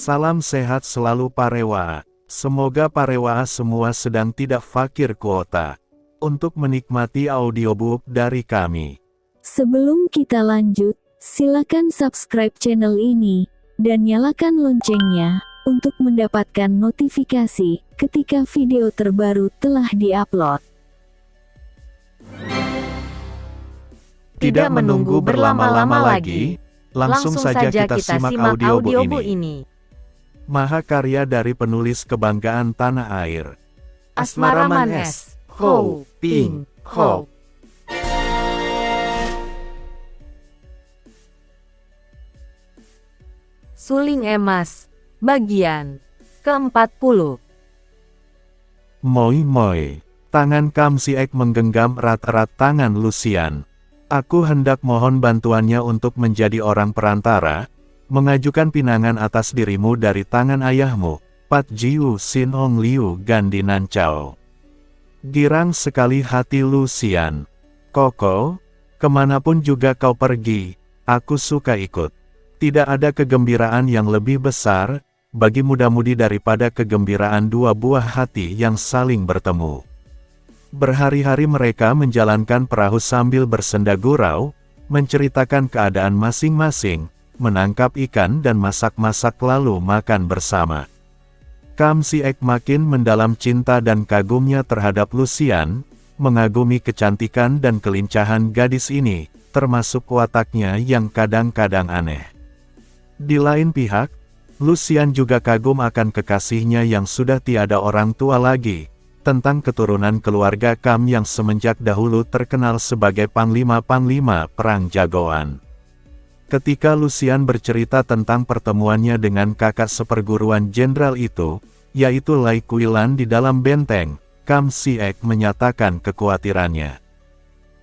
Salam sehat selalu Parewa. Semoga Parewa semua sedang tidak fakir kuota untuk menikmati audiobook dari kami. Sebelum kita lanjut, silakan subscribe channel ini dan nyalakan loncengnya untuk mendapatkan notifikasi ketika video terbaru telah diupload. Tidak menunggu berlama-lama lagi, langsung saja kita simak audiobook ini. Mahakarya dari penulis kebanggaan tanah air, Asmaraman S. Ho Ping Ho. Suling Emas, bagian ke-40. Moi. Tangan Kam Siek menggenggam erat-erat tangan Lucian. Aku hendak mohon bantuannya untuk menjadi orang perantara, mengajukan pinangan atas dirimu dari tangan ayahmu, Pat Jiu Sin Ong Liu Gandi Nancao. Girang sekali hati Lucian. Koko, kemanapun juga kau pergi, aku suka ikut. Tidak ada kegembiraan yang lebih besar, bagi muda-mudi daripada kegembiraan dua buah hati yang saling bertemu. Berhari-hari mereka menjalankan perahu sambil bersenda gurau, menceritakan keadaan masing-masing, menangkap ikan dan masak-masak lalu makan bersama. Kam Siek makin mendalam cinta dan kagumnya terhadap Lucian, mengagumi kecantikan dan kelincahan gadis ini, termasuk wataknya yang kadang-kadang aneh. Di lain pihak, Lucian juga kagum akan kekasihnya yang sudah tiada orang tua lagi, tentang keturunan keluarga Kam yang semenjak dahulu terkenal sebagai panglima-panglima perang jagoan. Ketika Lucian bercerita tentang pertemuannya dengan kakak seperguruan jenderal itu, yaitu Lai Kuilan di dalam benteng, Kam Siek menyatakan kekhawatirannya.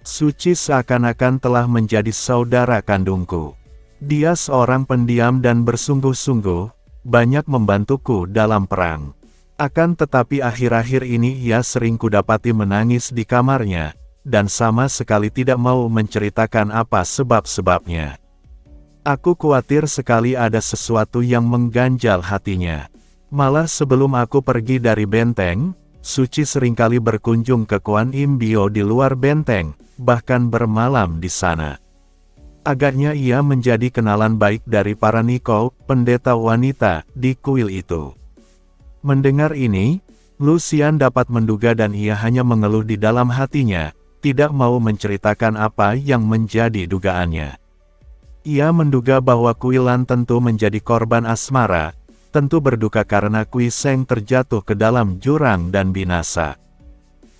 Suci seakan-akan telah menjadi saudara kandungku. Dia seorang pendiam dan bersungguh-sungguh, banyak membantuku dalam perang. Akan tetapi akhir-akhir ini ia sering kudapati menangis di kamarnya, dan sama sekali tidak mau menceritakan apa sebab-sebabnya. Aku khawatir sekali ada sesuatu yang mengganjal hatinya. Malah sebelum aku pergi dari benteng, Suci seringkali berkunjung ke Kuan Im Bio di luar benteng, bahkan bermalam di sana. Agaknya ia menjadi kenalan baik dari para Niko, pendeta wanita, di kuil itu. Mendengar ini, Lucian dapat menduga dan ia hanya mengeluh di dalam hatinya, tidak mau menceritakan apa yang menjadi dugaannya. Ia menduga bahwa Kuilan tentu menjadi korban asmara, tentu berduka karena Kui Seng terjatuh ke dalam jurang dan binasa.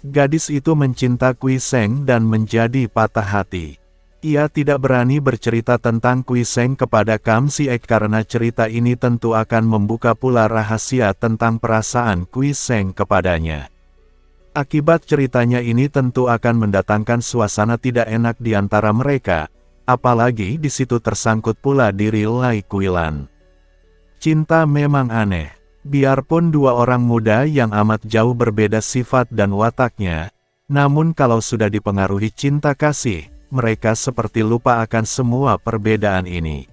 Gadis itu mencinta Kui Seng dan menjadi patah hati. Ia tidak berani bercerita tentang Kui Seng kepada Kam Siek karena cerita ini tentu akan membuka pula rahasia tentang perasaan Kui Seng kepadanya. Akibat ceritanya ini tentu akan mendatangkan suasana tidak enak di antara mereka, apalagi di situ tersangkut pula diri Lai Kuilan. Cinta memang aneh. Biarpun dua orang muda yang amat jauh berbeda sifat dan wataknya, namun kalau sudah dipengaruhi cinta kasih, mereka seperti lupa akan semua perbedaan ini.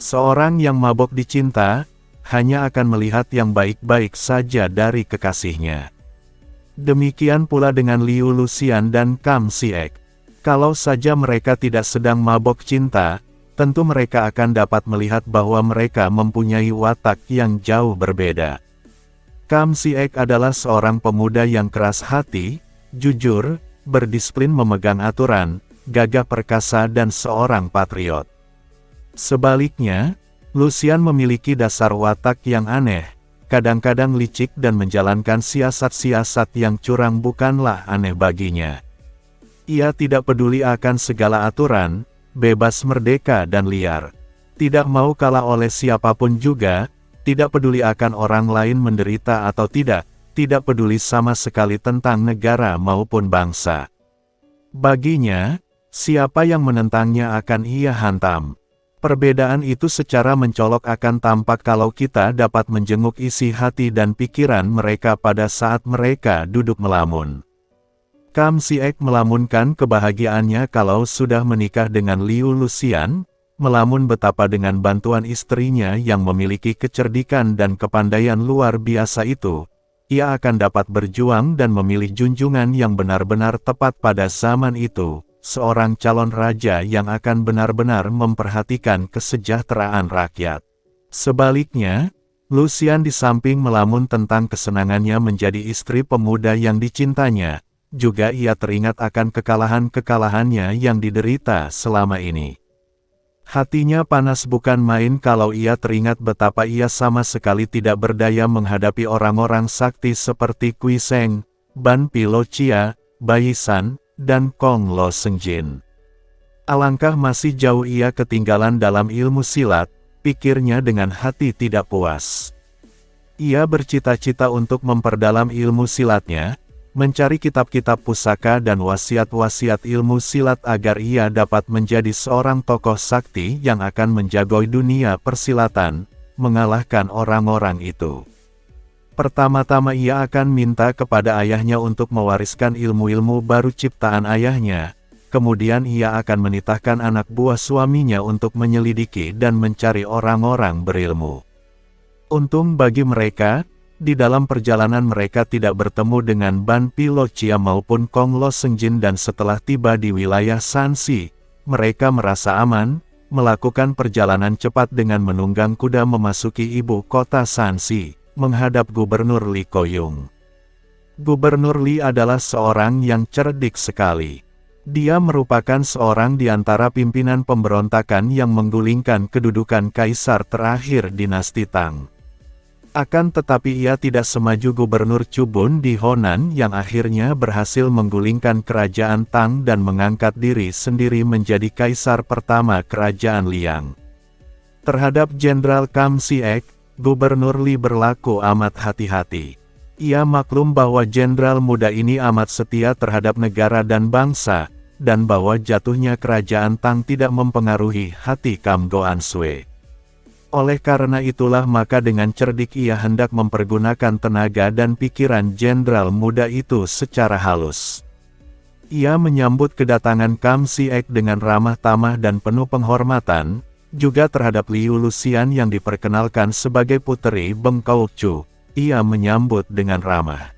Seorang yang mabok dicinta, hanya akan melihat yang baik-baik saja dari kekasihnya. Demikian pula dengan Liu Lucian dan Kam Siek. Kalau saja mereka tidak sedang mabok cinta, tentu mereka akan dapat melihat bahwa mereka mempunyai watak yang jauh berbeda. Kam Siek adalah seorang pemuda yang keras hati, jujur, berdisiplin memegang aturan, gagah perkasa dan seorang patriot. Sebaliknya, Lucian memiliki dasar watak yang aneh, kadang-kadang licik dan menjalankan siasat-siasat yang curang bukanlah aneh baginya. Ia tidak peduli akan segala aturan, bebas merdeka dan liar. Tidak mau kalah oleh siapapun juga, tidak peduli akan orang lain menderita atau tidak peduli sama sekali tentang negara maupun bangsa. Baginya, siapa yang menentangnya akan ia hantam. Perbedaan itu secara mencolok akan tampak kalau kita dapat menjenguk isi hati dan pikiran mereka pada saat mereka duduk melamun. Kam Siek melamunkan kebahagiaannya kalau sudah menikah dengan Liu Lucian, melamun betapa dengan bantuan istrinya yang memiliki kecerdikan dan kepandaian luar biasa itu, ia akan dapat berjuang dan memilih junjungan yang benar-benar tepat pada zaman itu, seorang calon raja yang akan benar-benar memperhatikan kesejahteraan rakyat. Sebaliknya, Lucian di samping melamun tentang kesenangannya menjadi istri pemuda yang dicintanya, juga ia teringat akan kekalahan-kekalahannya yang diderita selama ini. Hatinya panas bukan main kalau ia teringat betapa ia sama sekali tidak berdaya menghadapi orang-orang sakti seperti Kui Seng, Ban Pilo Chia, Bai San, dan Kong Lo Sengjin. Alangkah masih jauh ia ketinggalan dalam ilmu silat, pikirnya dengan hati tidak puas. Ia bercita-cita untuk memperdalam ilmu silatnya, mencari kitab-kitab pusaka dan wasiat-wasiat ilmu silat agar ia dapat menjadi seorang tokoh sakti yang akan menjagoi dunia persilatan, mengalahkan orang-orang itu. Pertama-tama ia akan minta kepada ayahnya untuk mewariskan ilmu-ilmu baru ciptaan ayahnya, kemudian ia akan menitahkan anak buah suaminya untuk menyelidiki dan mencari orang-orang berilmu. Untung bagi mereka, di dalam perjalanan mereka tidak bertemu dengan Ban Pilo Chia maupun Kong Lo Sengjin dan setelah tiba di wilayah Shanxi, mereka merasa aman, melakukan perjalanan cepat dengan menunggang kuda memasuki ibu kota Shanxi, menghadap Gubernur Li Koyung. Gubernur Li adalah seorang yang cerdik sekali. Dia merupakan seorang di antara pimpinan pemberontakan yang menggulingkan kedudukan kaisar terakhir dinasti Tang. Akan tetapi ia tidak semaju Gubernur Chu Bun di Honan yang akhirnya berhasil menggulingkan kerajaan Tang dan mengangkat diri sendiri menjadi kaisar pertama kerajaan Liang. Terhadap Jenderal Kam Si-ek, Gubernur Li berlaku amat hati-hati. Ia maklum bahwa jenderal muda ini amat setia terhadap negara dan bangsa, dan bahwa jatuhnya kerajaan Tang tidak mempengaruhi hati Kam Goan Sui. Oleh karena itulah maka dengan cerdik ia hendak mempergunakan tenaga dan pikiran jenderal muda itu secara halus. Ia menyambut kedatangan Kam Si-ek dengan ramah tamah dan penuh penghormatan, juga terhadap Liu Lucian yang diperkenalkan sebagai puteri Beng Kaokcu, ia menyambut dengan ramah.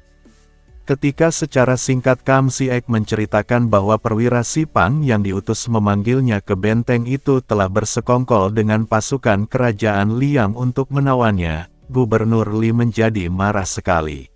Ketika secara singkat Kam Si-ek menceritakan bahwa perwira Sipang yang diutus memanggilnya ke benteng itu telah bersekongkol dengan pasukan kerajaan Liang untuk menawannya, Gubernur Li menjadi marah sekali.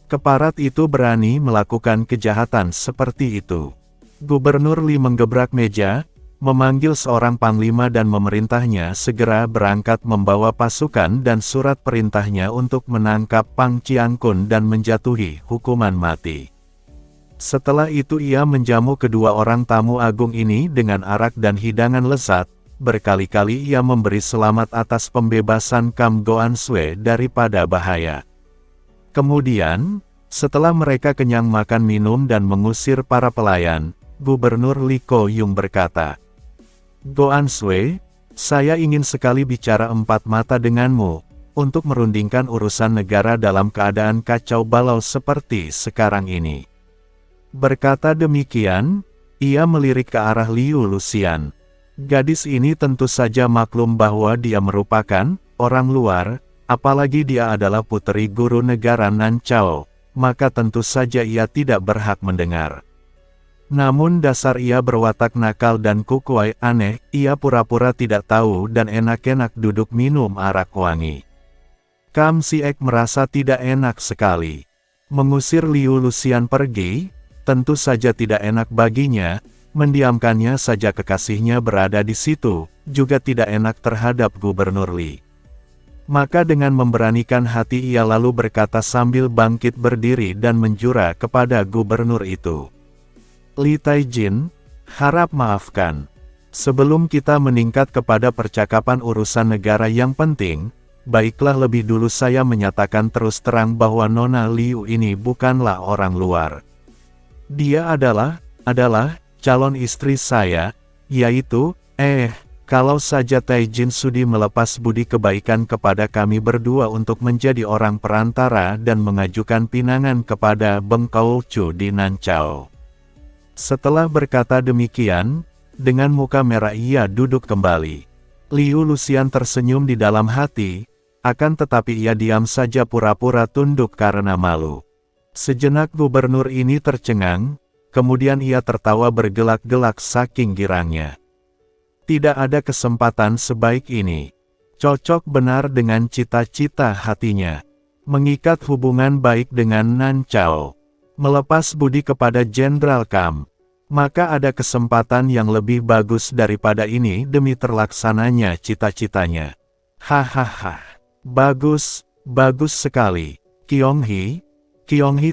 Keparat itu berani melakukan kejahatan seperti itu. Gubernur Li menggebrak meja, memanggil seorang panglima dan memerintahnya segera berangkat membawa pasukan dan surat perintahnya untuk menangkap Pang Chiangkun dan menjatuhi hukuman mati. Setelah itu ia menjamu kedua orang tamu agung ini dengan arak dan hidangan lezat, berkali-kali ia memberi selamat atas pembebasan Kam Goan Sui daripada bahaya. Kemudian, setelah mereka kenyang makan minum dan mengusir para pelayan, Gubernur Li Koyung berkata, "Goan Sui, saya ingin sekali bicara empat mata denganmu, untuk merundingkan urusan negara dalam keadaan kacau balau seperti sekarang ini." Berkata demikian, ia melirik ke arah Liu Lucian. Gadis ini tentu saja maklum bahwa dia merupakan orang luar, apalagi dia adalah puteri guru negara Nanchao, maka tentu saja ia tidak berhak mendengar. Namun dasar ia berwatak nakal dan kukuai aneh, ia pura-pura tidak tahu dan enak-enak duduk minum arak wangi. Kam Si-ek merasa tidak enak sekali. Mengusir Liu Lucian pergi, tentu saja tidak enak baginya, mendiamkannya saja kekasihnya berada di situ, juga tidak enak terhadap Gubernur Li. Maka dengan memberanikan hati ia lalu berkata sambil bangkit berdiri dan menjura kepada gubernur itu. "Li Taijin, harap maafkan. Sebelum kita meningkat kepada percakapan urusan negara yang penting, baiklah lebih dulu saya menyatakan terus terang bahwa Nona Liu ini bukanlah orang luar. Dia adalah calon istri saya, yaitu, kalau saja Taijin sudi melepas budi kebaikan kepada kami berdua untuk menjadi orang perantara dan mengajukan pinangan kepada Beng Kaokcu di Nanchao." Setelah berkata demikian, Dengan muka merah ia duduk kembali. Liu Lucian tersenyum di dalam hati, akan tetapi ia diam saja pura-pura tunduk karena malu. Sejenak gubernur ini tercengang, kemudian ia tertawa bergelak-gelak saking girangnya. Tidak ada kesempatan sebaik ini. Cocok benar dengan cita-cita hatinya. Mengikat hubungan baik dengan Nan Chao. Melepas budi kepada Jenderal Kam. Maka ada kesempatan yang lebih bagus daripada ini demi terlaksananya cita-citanya. Hahaha. Bagus, bagus sekali. Qionghi,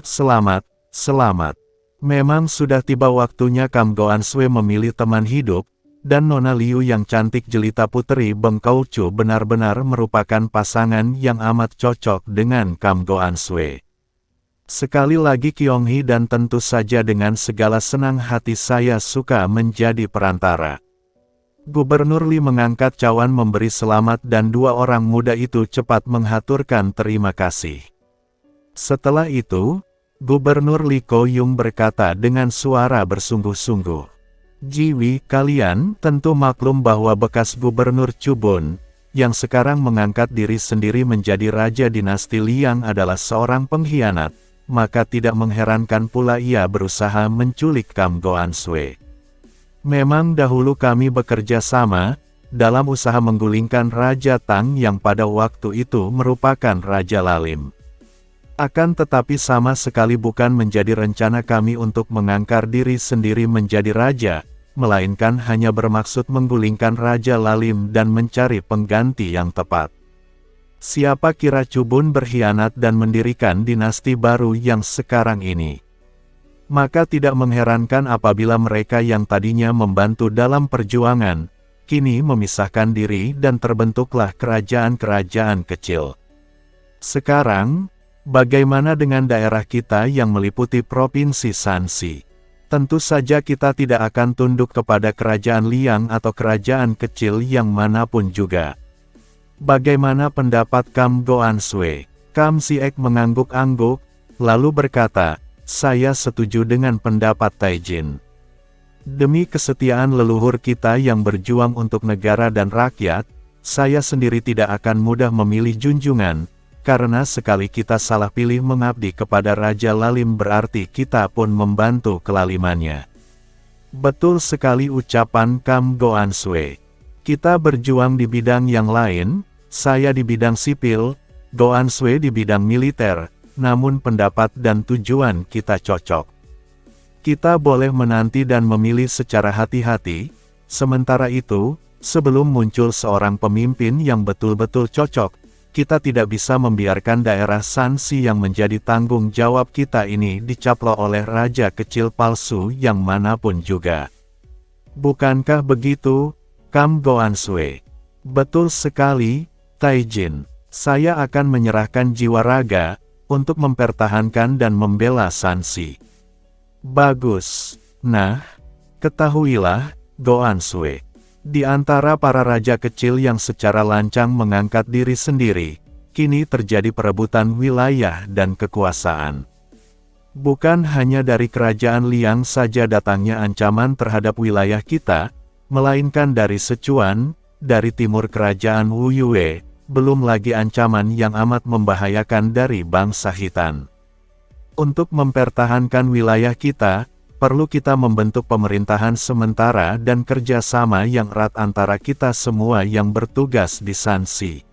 selamat, selamat. Memang sudah tiba waktunya Kam Goanswe memilih teman hidup, dan Nona Liu yang cantik jelita puteri Bengkaucu benar-benar merupakan pasangan yang amat cocok dengan Kam Goanswe. Sekali lagi Qionghi dan tentu saja dengan segala senang hati saya suka menjadi perantara. Gubernur Li mengangkat cawan memberi selamat dan dua orang muda itu cepat menghaturkan terima kasih. Setelah itu, Gubernur Li Koyung berkata dengan suara bersungguh-sungguh. Jiwi, kalian tentu maklum bahwa bekas Gubernur Chubun, yang sekarang mengangkat diri sendiri menjadi Raja Dinasti Liang adalah seorang pengkhianat. Maka tidak mengherankan pula ia berusaha menculik Kam Goanswe. Memang dahulu kami bekerja sama, dalam usaha menggulingkan Raja Tang yang pada waktu itu merupakan Raja Lalim. Akan tetapi sama sekali bukan menjadi rencana kami untuk mengangkat diri sendiri menjadi raja, melainkan hanya bermaksud menggulingkan Raja Lalim dan mencari pengganti yang tepat. Siapa kira Chubun berkhianat dan mendirikan dinasti baru yang sekarang ini. Maka tidak mengherankan apabila mereka yang tadinya membantu dalam perjuangan, kini memisahkan diri dan terbentuklah kerajaan-kerajaan kecil. Sekarang, bagaimana dengan daerah kita yang meliputi Provinsi Shanxi? Tentu saja kita tidak akan tunduk kepada kerajaan Liang atau kerajaan kecil yang manapun juga. Bagaimana pendapat Kam Goanswe? Kam Siek mengangguk-angguk, lalu berkata, saya setuju dengan pendapat Taijin. Demi kesetiaan leluhur kita yang berjuang untuk negara dan rakyat, saya sendiri tidak akan mudah memilih junjungan, karena sekali kita salah pilih mengabdi kepada Raja Lalim berarti kita pun membantu kelalimannya. Betul sekali ucapan Kam Goanswe. Kita berjuang di bidang yang lain, saya di bidang sipil, Goanswe di bidang militer, namun pendapat dan tujuan kita cocok. Kita boleh menanti dan memilih secara hati-hati, sementara itu, sebelum muncul seorang pemimpin yang betul-betul cocok, kita tidak bisa membiarkan daerah Shanxi yang menjadi tanggung jawab kita ini dicaplok oleh raja kecil palsu yang manapun juga. Bukankah begitu, Kam Goanswe? Betul sekali, Taijin. Saya akan menyerahkan jiwa raga, untuk mempertahankan dan membela Shanxi. Bagus. Nah, ketahuilah, Goanswe. Di antara para raja kecil yang secara lancang mengangkat diri sendiri, kini terjadi perebutan wilayah dan kekuasaan. Bukan hanya dari kerajaan Liang saja datangnya ancaman terhadap wilayah kita, melainkan dari Sichuan, dari timur kerajaan Wu Yue, belum lagi ancaman yang amat membahayakan dari bangsa Khitan. Untuk mempertahankan wilayah kita, perlu kita membentuk pemerintahan sementara dan kerjasama yang erat antara kita semua yang bertugas di Shanxi.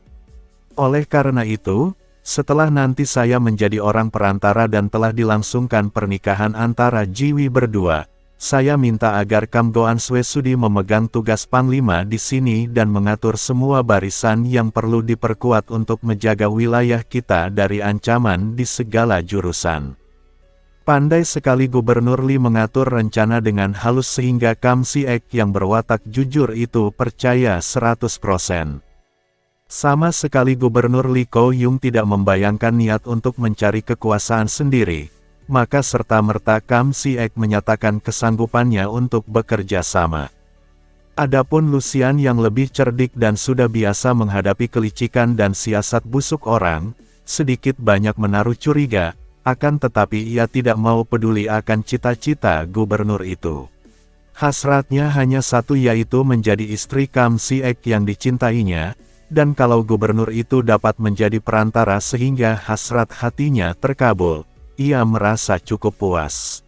Oleh karena itu, setelah nanti saya menjadi orang perantara dan telah dilangsungkan pernikahan antara Jiwi berdua, saya minta agar Kam Goanswe sudi memegang tugas panglima di sini dan mengatur semua barisan yang perlu diperkuat untuk menjaga wilayah kita dari ancaman di segala jurusan. Pandai sekali Gubernur Li mengatur rencana dengan halus sehingga Kam Siek yang berwatak jujur itu percaya 100%. Sama sekali Gubernur Li Koyung tidak membayangkan niat untuk mencari kekuasaan sendiri. Maka serta-merta Kam Siek menyatakan kesanggupannya untuk bekerja sama. Adapun Lucian yang lebih cerdik dan sudah biasa menghadapi kelicikan dan siasat busuk orang, sedikit banyak menaruh curiga, akan tetapi ia tidak mau peduli akan cita-cita gubernur itu. Hasratnya hanya satu, yaitu menjadi istri Kam Si Ek yang dicintainya, dan kalau gubernur itu dapat menjadi perantara sehingga hasrat hatinya terkabul, ia merasa cukup puas.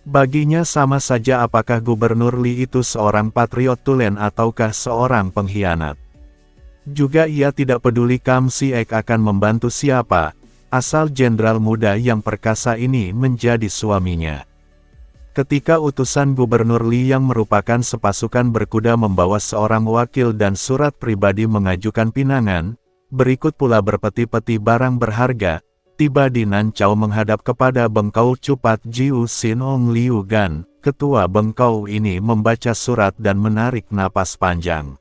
Baginya sama saja apakah Gubernur Li itu seorang patriot tulen ataukah seorang pengkhianat. Juga ia tidak peduli Kam Si Ek akan membantu siapa, asal jenderal muda yang perkasa ini menjadi suaminya. Ketika utusan Gubernur Li yang merupakan sepasukan berkuda membawa seorang wakil dan surat pribadi mengajukan pinangan, berikut pula berpeti-peti barang berharga, tiba di Nancau menghadap kepada Bengkau Cupat Jiu Sin Ong Liu Gan. Ketua Bengkau ini membaca surat dan menarik napas panjang.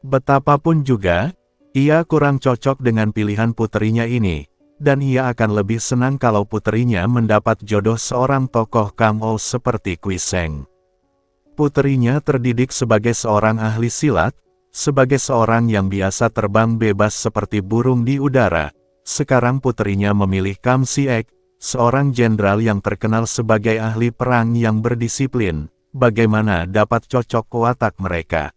Betapapun juga, ia kurang cocok dengan pilihan puterinya ini, dan ia akan lebih senang kalau puterinya mendapat jodoh seorang tokoh Kang-ou seperti Kui Seng. Puterinya terdidik sebagai seorang ahli silat, sebagai seorang yang biasa terbang bebas seperti burung di udara. Sekarang puterinya memilih Kam Si Ek, seorang jenderal yang terkenal sebagai ahli perang yang berdisiplin. Bagaimana dapat cocok watak mereka?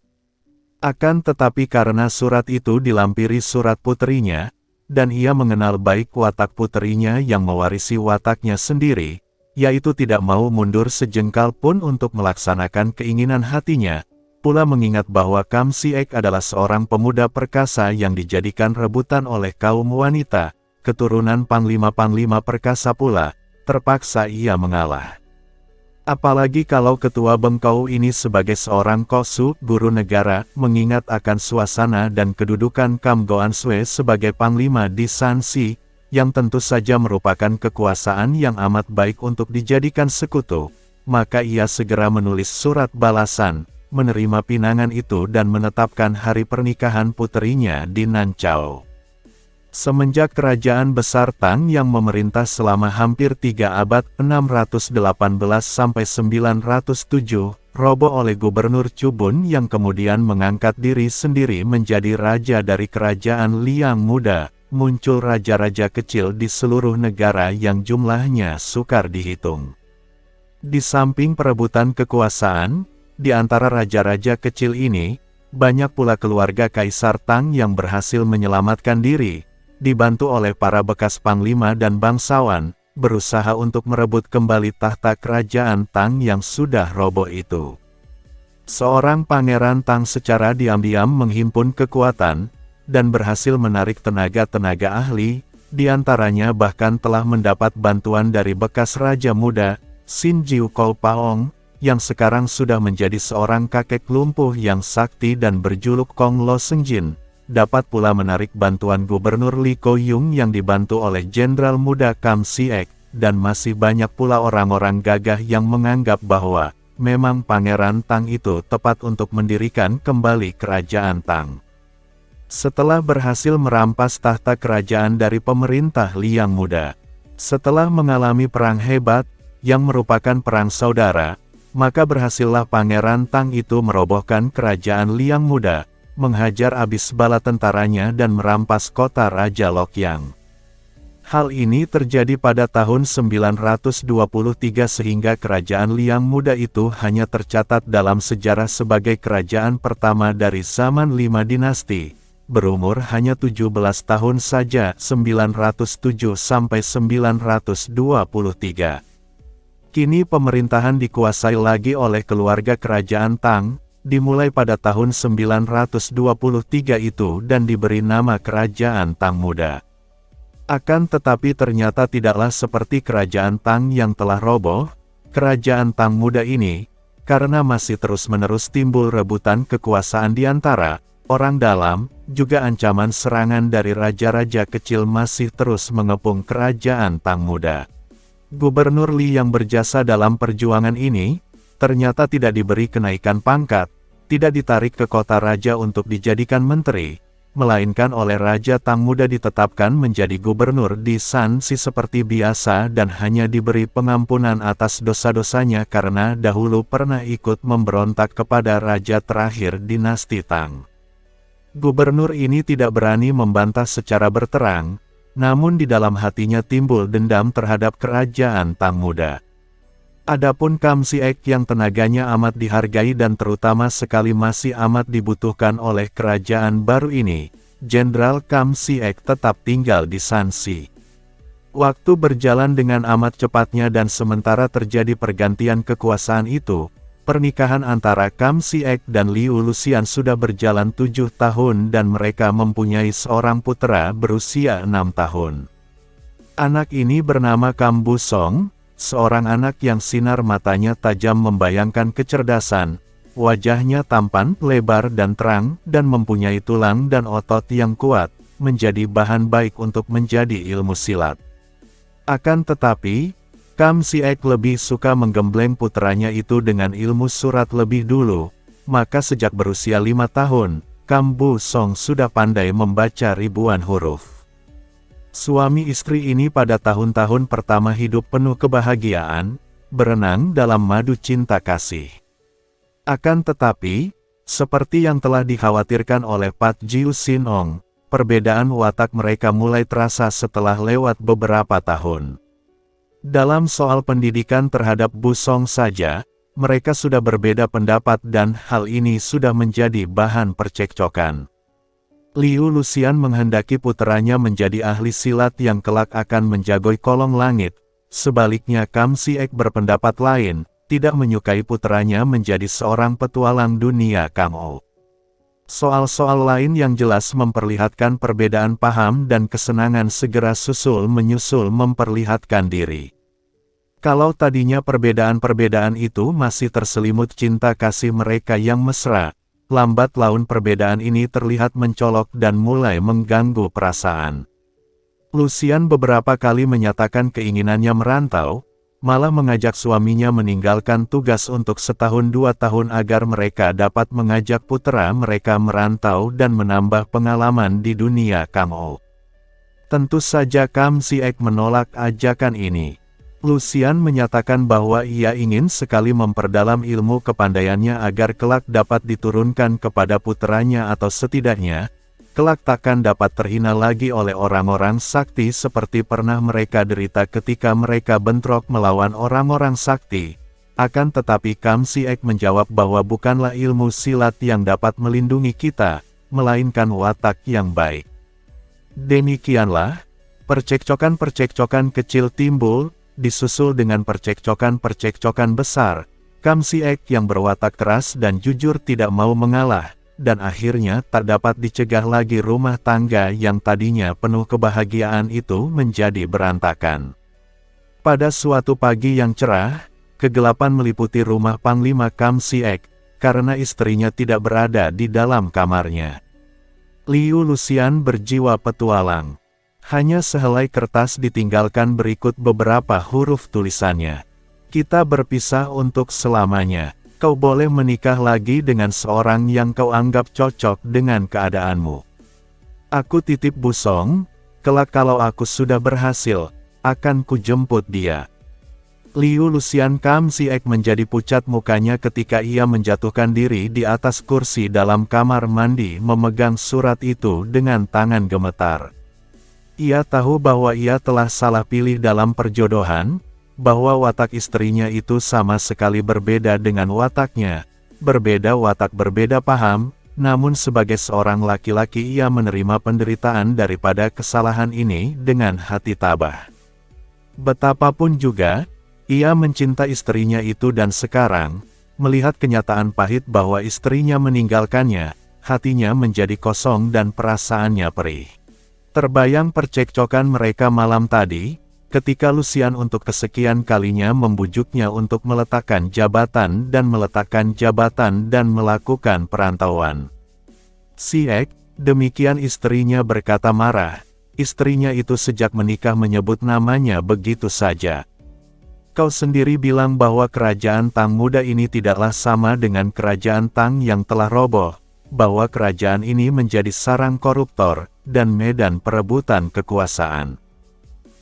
Akan tetapi karena surat itu dilampiri surat puterinya, dan ia mengenal baik watak puterinya yang mewarisi wataknya sendiri, yaitu tidak mau mundur sejengkal pun untuk melaksanakan keinginan hatinya, pula mengingat bahwa Kam Si Ek adalah seorang pemuda perkasa yang dijadikan rebutan oleh kaum wanita, keturunan panglima-panglima perkasa pula, terpaksa ia mengalah. Apalagi kalau ketua Bengkau ini sebagai seorang kosu, guru negara, mengingat akan suasana dan kedudukan Kam Goan Sue sebagai panglima di Shanxi, yang tentu saja merupakan kekuasaan yang amat baik untuk dijadikan sekutu, maka ia segera menulis surat balasan, menerima pinangan itu dan menetapkan hari pernikahan puterinya di Nancau. Semenjak Kerajaan Besar Tang yang memerintah selama hampir 3 abad 618–907, roboh oleh Gubernur Chu Bun yang kemudian mengangkat diri sendiri menjadi raja dari Kerajaan Liang Muda, muncul raja-raja kecil di seluruh negara yang jumlahnya sukar dihitung. Di samping perebutan kekuasaan, di antara raja-raja kecil ini, banyak pula keluarga Kaisar Tang yang berhasil menyelamatkan diri, dibantu oleh para bekas panglima dan bangsawan, berusaha untuk merebut kembali tahta kerajaan Tang yang sudah roboh itu. Seorang pangeran Tang secara diam-diam menghimpun kekuatan, dan berhasil menarik tenaga-tenaga ahli, diantaranya bahkan telah mendapat bantuan dari bekas raja muda, Sin Jiu Kou Paong, yang sekarang sudah menjadi seorang kakek lumpuh yang sakti dan berjuluk Kong Lo Sengjin. Dapat pula menarik bantuan Gubernur Li Koyung yang dibantu oleh jenderal muda Kam Si Ek, dan masih banyak pula orang-orang gagah yang menganggap bahwa memang Pangeran Tang itu tepat untuk mendirikan kembali kerajaan Tang. Setelah berhasil merampas tahta kerajaan dari pemerintah Liang Muda, setelah mengalami perang hebat, yang merupakan perang saudara, maka berhasillah Pangeran Tang itu merobohkan kerajaan Liang Muda, menghajar habis bala tentaranya dan merampas kota Raja Lokyang. Hal ini terjadi pada tahun 923 sehingga kerajaan Liang Muda itu hanya tercatat dalam sejarah sebagai kerajaan pertama dari zaman 5 dinasti, berumur hanya 17 tahun saja 907 sampai 923. Kini pemerintahan dikuasai lagi oleh keluarga kerajaan Tang, dimulai pada tahun 923 itu dan diberi nama Kerajaan Tang Muda. Akan tetapi ternyata tidaklah seperti Kerajaan Tang yang telah roboh. Kerajaan Tang Muda ini, karena masih terus-menerus timbul rebutan kekuasaan di antara orang dalam, juga ancaman serangan dari raja-raja kecil masih terus mengepung Kerajaan Tang Muda. Gubernur Li yang berjasa dalam perjuangan ini, ternyata tidak diberi kenaikan pangkat, tidak ditarik ke kota raja untuk dijadikan menteri, melainkan oleh Raja Tang Muda ditetapkan menjadi gubernur di Shanxi seperti biasa dan hanya diberi pengampunan atas dosa-dosanya karena dahulu pernah ikut memberontak kepada raja terakhir dinasti Tang. Gubernur ini tidak berani membantah secara berterang, namun di dalam hatinya timbul dendam terhadap kerajaan Tang Muda. Adapun Kam Si-ek yang tenaganya amat dihargai dan terutama sekali masih amat dibutuhkan oleh kerajaan baru ini, Jenderal Kam Si-ek tetap tinggal di Shanxi. Waktu berjalan dengan amat cepatnya dan sementara terjadi pergantian kekuasaan itu, pernikahan antara Kam Si-ek dan Liu Luxian sudah berjalan 7 tahun dan mereka mempunyai seorang putra berusia 6 tahun. Anak ini bernama Kam Bu-song, seorang anak yang sinar matanya tajam membayangkan kecerdasan, wajahnya tampan, lebar dan terang, dan mempunyai tulang dan otot yang kuat, menjadi bahan baik untuk menjadi ilmu silat. Akan tetapi, Kam Si-ek lebih suka menggembleng putranya itu dengan ilmu surat lebih dulu, maka sejak berusia 5 tahun, Kam Bu-song sudah pandai membaca ribuan huruf. Suami istri ini pada tahun-tahun pertama hidup penuh kebahagiaan, berenang dalam madu cinta kasih. Akan tetapi, seperti yang telah dikhawatirkan oleh Pat Jiu Sin-ong, perbedaan watak mereka mulai terasa setelah lewat beberapa tahun. Dalam soal pendidikan terhadap Bu-song saja, mereka sudah berbeda pendapat dan hal ini sudah menjadi bahan percekcokan. Liu Luxian menghendaki puteranya menjadi ahli silat yang kelak akan menjagoi kolong langit, sebaliknya Kam Si-ek berpendapat lain, tidak menyukai puteranya menjadi seorang petualang dunia Kangou. Soal-soal lain yang jelas memperlihatkan perbedaan paham dan kesenangan segera susul menyusul memperlihatkan diri. Kalau tadinya perbedaan-perbedaan itu masih terselimut cinta kasih mereka yang mesra, lambat laun perbedaan ini terlihat mencolok dan mulai mengganggu perasaan. Luxian beberapa kali menyatakan keinginannya merantau, malah mengajak suaminya meninggalkan tugas untuk 1-2 tahun agar mereka dapat mengajak putra mereka merantau dan menambah pengalaman di dunia Kangou. Tentu saja Kam Si-ek menolak ajakan ini. Luxian menyatakan bahwa ia ingin sekali memperdalam ilmu kepandaiannya agar kelak dapat diturunkan kepada puteranya atau setidaknya, kelak takkan dapat terhina lagi oleh orang-orang sakti seperti pernah mereka derita ketika mereka bentrok melawan orang-orang sakti. Akan tetapi Kam Si-ek menjawab bahwa bukanlah ilmu silat yang dapat melindungi kita, melainkan watak yang baik. Demikianlah, percekcokan-percekcokan kecil timbul, disusul dengan percekcokan-percekcokan besar. Kam Si-ek yang berwatak keras dan jujur tidak mau mengalah, dan akhirnya tak dapat dicegah lagi rumah tangga yang tadinya penuh kebahagiaan itu menjadi berantakan. Pada suatu pagi yang cerah, kegelapan meliputi rumah Panglima Kam Si-ek, karena istrinya tidak berada di dalam kamarnya. Liu Luxian berjiwa petualang. Hanya sehelai kertas ditinggalkan berikut beberapa huruf tulisannya. Kita berpisah untuk selamanya. Kau boleh menikah lagi dengan seorang yang kau anggap cocok dengan keadaanmu. Aku titip Bu-song, kelak kalau aku sudah berhasil, akan kujemput dia. Liu Luxian Kam Si-ek menjadi pucat mukanya ketika ia menjatuhkan diri di atas kursi dalam kamar mandi memegang surat itu dengan tangan gemetar. Ia tahu bahwa ia telah salah pilih dalam perjodohan, bahwa watak istrinya itu sama sekali berbeda dengan wataknya, berbeda watak berbeda paham, namun sebagai seorang laki-laki ia menerima penderitaan daripada kesalahan ini dengan hati tabah. Betapapun juga, ia mencinta istrinya itu dan sekarang, melihat kenyataan pahit bahwa istrinya meninggalkannya, hatinya menjadi kosong dan perasaannya perih. Terbayang percekcokan mereka malam tadi, ketika Luxian untuk kesekian kalinya membujuknya untuk meletakkan jabatan dan melakukan perantauan. Si-ek, demikian istrinya berkata marah, istrinya itu sejak menikah menyebut namanya begitu saja. Kau sendiri bilang bahwa kerajaan Tang muda ini tidaklah sama dengan kerajaan Tang yang telah roboh, bahwa kerajaan ini menjadi sarang koruptor, dan medan perebutan kekuasaan.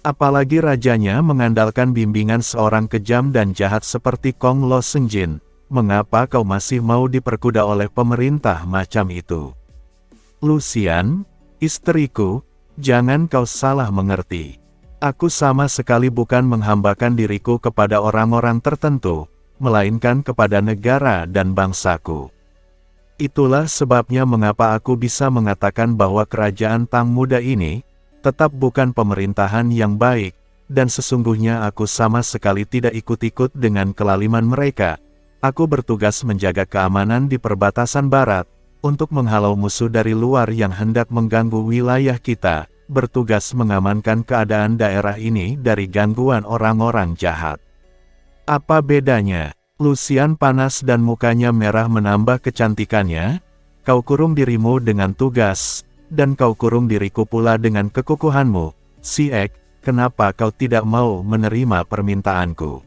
Apalagi rajanya mengandalkan bimbingan seorang kejam dan jahat seperti Kong Lo Sengjin, mengapa kau masih mau diperkuda oleh pemerintah macam itu? Luxian, istriku, jangan kau salah mengerti. Aku sama sekali bukan menghambakan diriku kepada orang-orang tertentu, melainkan kepada negara dan bangsaku. Itulah sebabnya mengapa aku bisa mengatakan bahwa kerajaan Tang Muda ini tetap bukan pemerintahan yang baik, dan sesungguhnya aku sama sekali tidak ikut-ikut dengan kelaliman mereka. Aku bertugas menjaga keamanan di perbatasan barat, untuk menghalau musuh dari luar yang hendak mengganggu wilayah kita, bertugas mengamankan keadaan daerah ini dari gangguan orang-orang jahat. Apa bedanya? Lucian panas dan mukanya merah menambah kecantikannya. Kau kurung dirimu dengan tugas, dan kau kurung diriku pula dengan kekukuhanmu. Si Ek, kenapa kau tidak mau menerima permintaanku?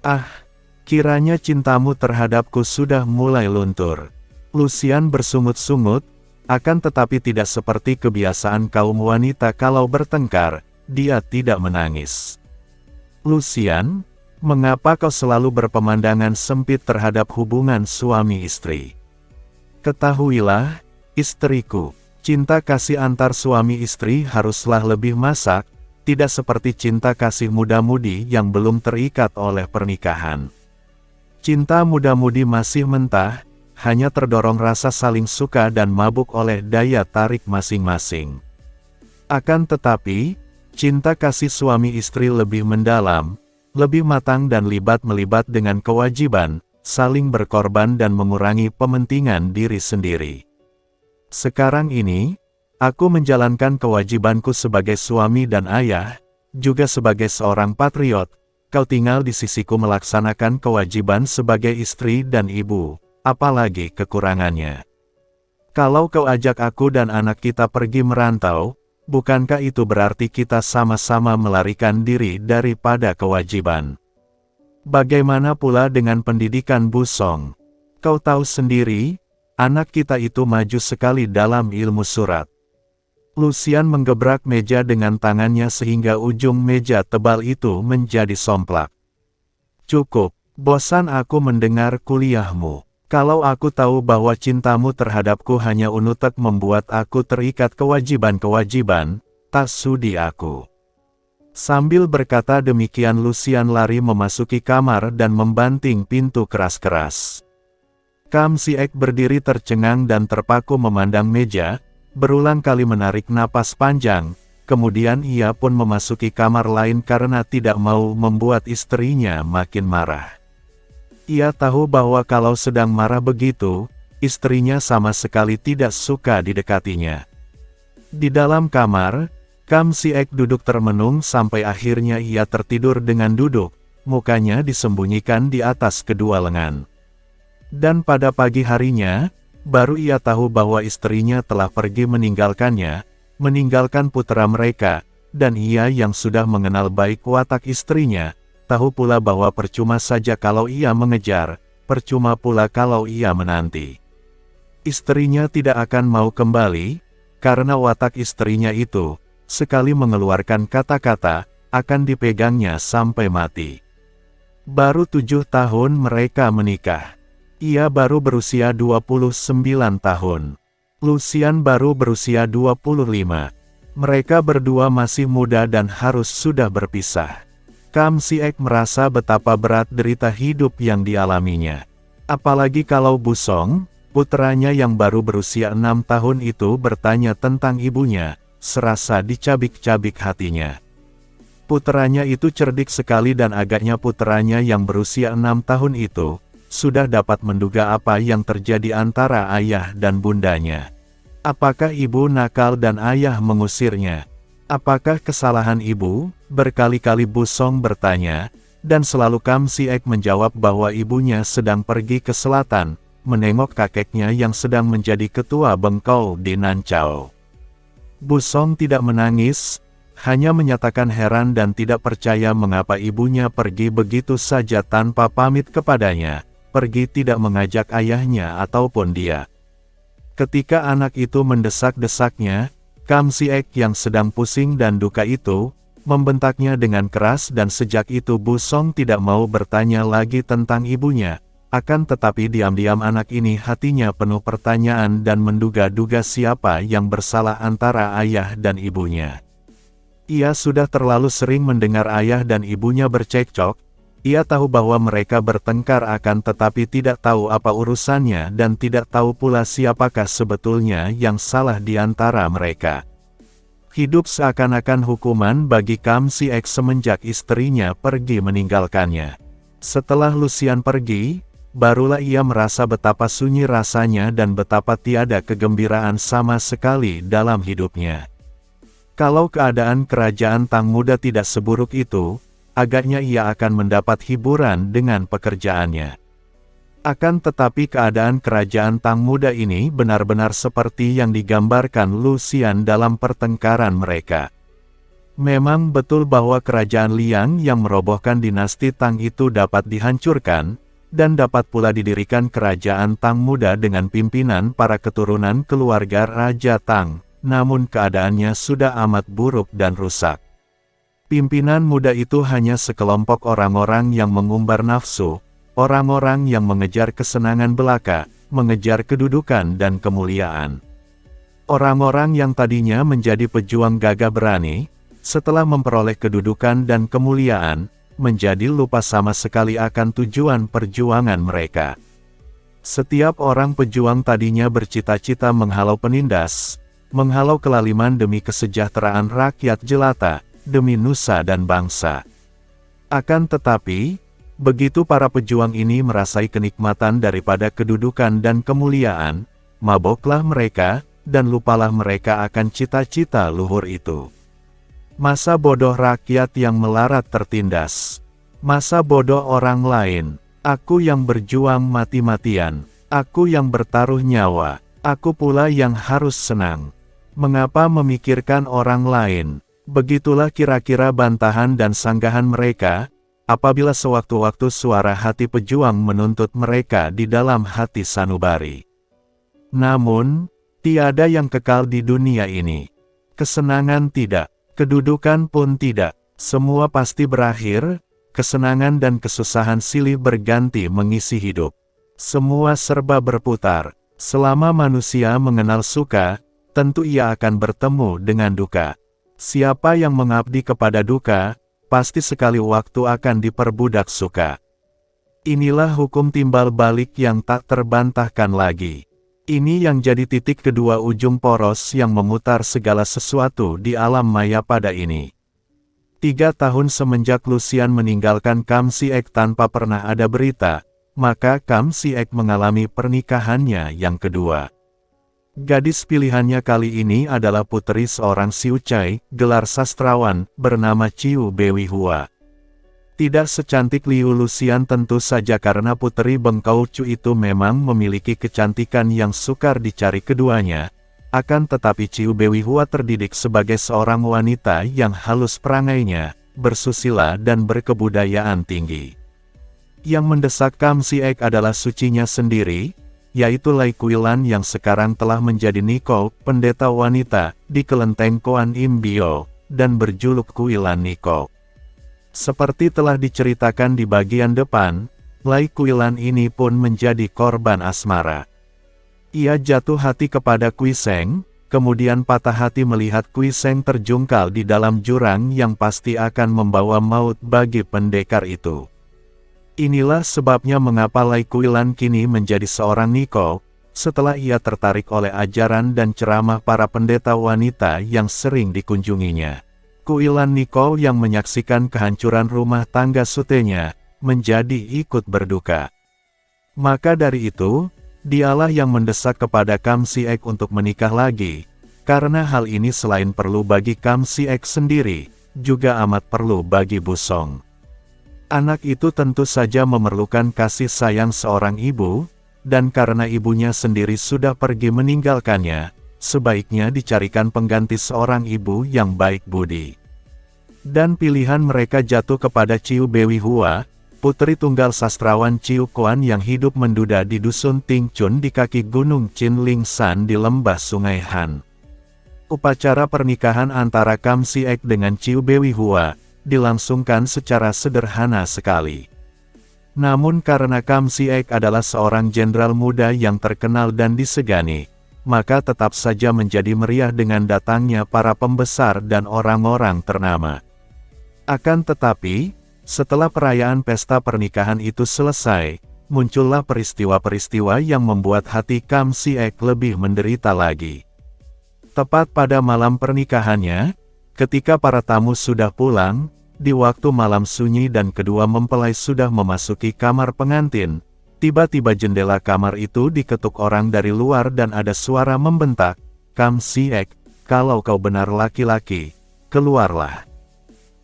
Ah, kiranya cintamu terhadapku sudah mulai luntur. Lucian bersungut-sungut, akan tetapi tidak seperti kebiasaan kaum wanita kalau bertengkar, dia tidak menangis. Lucian, mengapa kau selalu berpemandangan sempit terhadap hubungan suami istri? Ketahuilah, istriku, cinta kasih antar suami istri haruslah lebih masak, tidak seperti cinta kasih muda-mudi yang belum terikat oleh pernikahan. Cinta muda-mudi masih mentah, hanya terdorong rasa saling suka dan mabuk oleh daya tarik masing-masing. Akan tetapi, cinta kasih suami istri lebih mendalam, lebih matang dan melibat dengan kewajiban, saling berkorban dan mengurangi kepentingan diri sendiri. Sekarang ini, aku menjalankan kewajibanku sebagai suami dan ayah, juga sebagai seorang patriot. Kau tinggal di sisiku melaksanakan kewajiban sebagai istri dan ibu. Apalagi kekurangannya. Kalau kau ajak aku dan anak kita pergi merantau, bukankah itu berarti kita sama-sama melarikan diri daripada kewajiban? Bagaimana pula dengan pendidikan Bu Song? Kau tahu sendiri, anak kita itu maju sekali dalam ilmu surat. Lucian menggebrak meja dengan tangannya sehingga ujung meja tebal itu menjadi somplak. Cukup, bosan aku mendengar kuliahmu. Kalau aku tahu bahwa cintamu terhadapku hanya untuk membuat aku terikat kewajiban-kewajiban, tak sudi aku. Sambil berkata demikian Lucian lari memasuki kamar dan membanting pintu keras-keras. Kam Si Ek berdiri tercengang dan terpaku memandang meja, berulang kali menarik napas panjang, kemudian ia pun memasuki kamar lain karena tidak mau membuat istrinya makin marah. Ia tahu bahwa kalau sedang marah begitu, istrinya sama sekali tidak suka didekatinya. Di dalam kamar, Kam Si Ek duduk termenung sampai akhirnya ia tertidur dengan duduk, mukanya disembunyikan di atas kedua lengan. Dan pada pagi harinya, baru ia tahu bahwa istrinya telah pergi meninggalkannya, meninggalkan putra mereka, dan ia yang sudah mengenal baik watak istrinya, tahu pula bahwa percuma saja kalau ia mengejar, percuma pula kalau ia menanti. Istrinya tidak akan mau kembali, karena watak istrinya itu, sekali mengeluarkan kata-kata, akan dipegangnya sampai mati. Baru 7 tahun mereka menikah. Ia baru berusia 29 tahun. Lucian baru berusia 25. Mereka berdua masih muda dan harus sudah berpisah. Kam Si Ek merasa betapa berat derita hidup yang dialaminya. Apalagi kalau Bu Song, putranya yang baru berusia 6 tahun itu bertanya tentang ibunya, serasa dicabik-cabik hatinya. Putranya itu cerdik sekali dan agaknya putranya yang berusia 6 tahun itu, sudah dapat menduga apa yang terjadi antara ayah dan bundanya. Apakah ibu nakal dan ayah mengusirnya? Apakah kesalahan ibu? Berkali-kali Bu Song bertanya, dan selalu Kam Si Ek menjawab bahwa ibunya sedang pergi ke selatan, menengok kakeknya yang sedang menjadi ketua bengkau di Nanchao. Bu Song tidak menangis, hanya menyatakan heran dan tidak percaya mengapa ibunya pergi begitu saja tanpa pamit kepadanya, pergi tidak mengajak ayahnya ataupun dia. Ketika anak itu mendesak-desaknya, Kam Si Ek yang sedang pusing dan duka itu, membentaknya dengan keras dan sejak itu Bu Song tidak mau bertanya lagi tentang ibunya, akan tetapi diam-diam anak ini hatinya penuh pertanyaan dan menduga-duga siapa yang bersalah antara ayah dan ibunya. Ia sudah terlalu sering mendengar ayah dan ibunya bercekcok. Ia tahu bahwa mereka bertengkar akan tetapi tidak tahu apa urusannya dan tidak tahu pula siapakah sebetulnya yang salah di antara mereka. Hidup seakan-akan hukuman bagi Kam Si-ek semenjak istrinya pergi meninggalkannya. Setelah Lucian pergi, barulah ia merasa betapa sunyi rasanya dan betapa tiada kegembiraan sama sekali dalam hidupnya. Kalau keadaan kerajaan Tang Muda tidak seburuk itu, agaknya ia akan mendapat hiburan dengan pekerjaannya. Akan tetapi keadaan kerajaan Tang Muda ini benar-benar seperti yang digambarkan Lucian dalam pertengkaran mereka. Memang betul bahwa kerajaan Liang yang merobohkan dinasti Tang itu dapat dihancurkan, dan dapat pula didirikan kerajaan Tang Muda dengan pimpinan para keturunan keluarga Raja Tang. Namun keadaannya sudah amat buruk dan rusak. Pimpinan muda itu hanya sekelompok orang-orang yang mengumbar nafsu, orang-orang yang mengejar kesenangan belaka, mengejar kedudukan dan kemuliaan. Orang-orang yang tadinya menjadi pejuang gagah berani, setelah memperoleh kedudukan dan kemuliaan, menjadi lupa sama sekali akan tujuan perjuangan mereka. Setiap orang pejuang tadinya bercita-cita menghalau penindas, menghalau kelaliman demi kesejahteraan rakyat jelata, demi nusa dan bangsa. Akan tetapi, begitu para pejuang ini merasai kenikmatan daripada kedudukan dan kemuliaan, maboklah mereka, dan lupalah mereka akan cita-cita luhur itu. Masa bodoh rakyat yang melarat tertindas. Masa bodoh orang lain. Aku yang berjuang mati-matian. Aku yang bertaruh nyawa. Aku pula yang harus senang. Mengapa memikirkan orang lain? Begitulah kira-kira bantahan dan sanggahan mereka, apabila sewaktu-waktu suara hati pejuang menuntut mereka di dalam hati sanubari. Namun, tiada yang kekal di dunia ini. Kesenangan tidak, kedudukan pun tidak, semua pasti berakhir, kesenangan dan kesusahan silih berganti mengisi hidup. Semua serba berputar, selama manusia mengenal suka, tentu ia akan bertemu dengan duka. Siapa yang mengabdi kepada duka, pasti sekali waktu akan diperbudak suka. Inilah hukum timbal balik yang tak terbantahkan lagi. Ini yang jadi titik kedua ujung poros yang memutar segala sesuatu di alam maya pada ini. 3 tahun semenjak Lucian meninggalkan Kam Si-ek tanpa pernah ada berita, maka Kam Si-ek mengalami pernikahannya yang kedua. Gadis pilihannya kali ini adalah puteri seorang Siucai, gelar sastrawan, bernama Ciu Bewi Hua. Tidak secantik Liu Lucian tentu saja karena puteri Bengkau Cu itu memang memiliki kecantikan yang sukar dicari keduanya, akan tetapi Ciu Bewi Hua terdidik sebagai seorang wanita yang halus perangainya, bersusila dan berkebudayaan tinggi. Yang mendesak Kam Si-ek adalah sucinya sendiri, yaitu Lai Kuilan yang sekarang telah menjadi Niko, pendeta wanita, di kelenteng Koan Im Bio, dan berjuluk Kuilan Niko. Seperti telah diceritakan di bagian depan, Lai Kuilan ini pun menjadi korban asmara. Ia jatuh hati kepada Kui Seng, kemudian patah hati melihat Kui Seng terjungkal di dalam jurang yang pasti akan membawa maut bagi pendekar itu. Inilah sebabnya mengapa Lai Kuilan kini menjadi seorang Niko, setelah ia tertarik oleh ajaran dan ceramah para pendeta wanita yang sering dikunjunginya. Kuilan Niko yang menyaksikan kehancuran rumah tangga sutenya, menjadi ikut berduka. Maka dari itu, dialah yang mendesak kepada Kam Si-ek untuk menikah lagi, karena hal ini selain perlu bagi Kam Si-ek sendiri, juga amat perlu bagi Bu Song. Anak itu tentu saja memerlukan kasih sayang seorang ibu, dan karena ibunya sendiri sudah pergi meninggalkannya, sebaiknya dicarikan pengganti seorang ibu yang baik budi. Dan pilihan mereka jatuh kepada Ciu Bewi Hua, putri tunggal sastrawan Ciu Kuan yang hidup menduda di dusun Tingchun di kaki gunung Chin Ling San di lembah Sungai Han. Upacara pernikahan antara Kam Si-ek dengan Ciu Bewi Hua dilangsungkan secara sederhana sekali. Namun karena Kam Si-ek adalah seorang jenderal muda yang terkenal dan disegani, maka tetap saja menjadi meriah dengan datangnya para pembesar dan orang-orang ternama. Akan tetapi, setelah perayaan pesta pernikahan itu selesai, muncullah peristiwa-peristiwa yang membuat hati Kam Si-ek lebih menderita lagi. Tepat pada malam pernikahannya, ketika para tamu sudah pulang, di waktu malam sunyi dan kedua mempelai sudah memasuki kamar pengantin, tiba-tiba jendela kamar itu diketuk orang dari luar dan ada suara membentak, "Kam Si-ek, kalau kau benar laki-laki, keluarlah."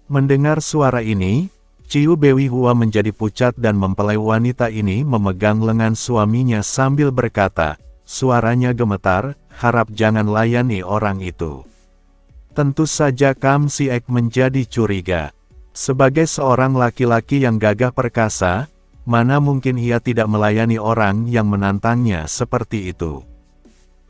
Mendengar suara ini, Ciu Bewi Hua menjadi pucat dan mempelai wanita ini memegang lengan suaminya sambil berkata, suaranya gemetar, "Harap jangan layani orang itu." Tentu saja Kam Si-ek menjadi curiga. Sebagai seorang laki-laki yang gagah perkasa, mana mungkin ia tidak melayani orang yang menantangnya seperti itu.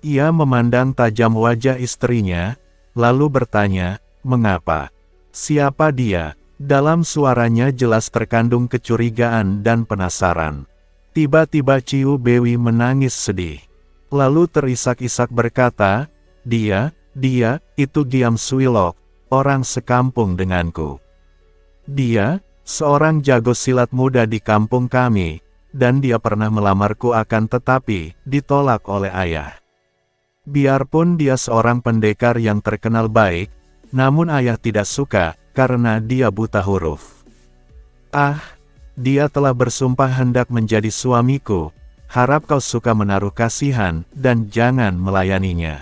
Ia memandang tajam wajah istrinya, lalu bertanya, "Mengapa? Siapa dia?" Dalam suaranya jelas terkandung kecurigaan dan penasaran. Tiba-tiba Ciu Bewi menangis sedih. Lalu terisak-isak berkata, Dia, itu Giam Suilok, orang sekampung denganku. Dia, seorang jago silat muda di kampung kami, dan dia pernah melamarku akan tetapi, ditolak oleh ayah. Biarpun dia seorang pendekar yang terkenal baik, namun ayah tidak suka, karena dia buta huruf. Dia telah bersumpah hendak menjadi suamiku, harap kau suka menaruh kasihan, dan jangan melayaninya.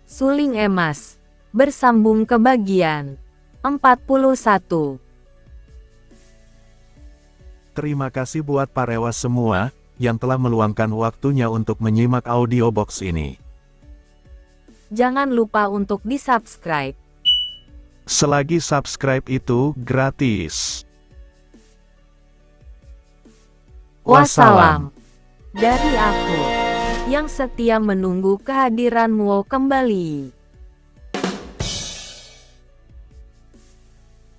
Suling emas. Bersambung ke bagian 41. Terima kasih buat parewa semua, yang telah meluangkan waktunya untuk menyimak audiobox ini. Jangan lupa untuk di-subscribe. Selagi subscribe itu gratis. Wassalam. Dari aku, yang setia menunggu kehadiranmu kembali.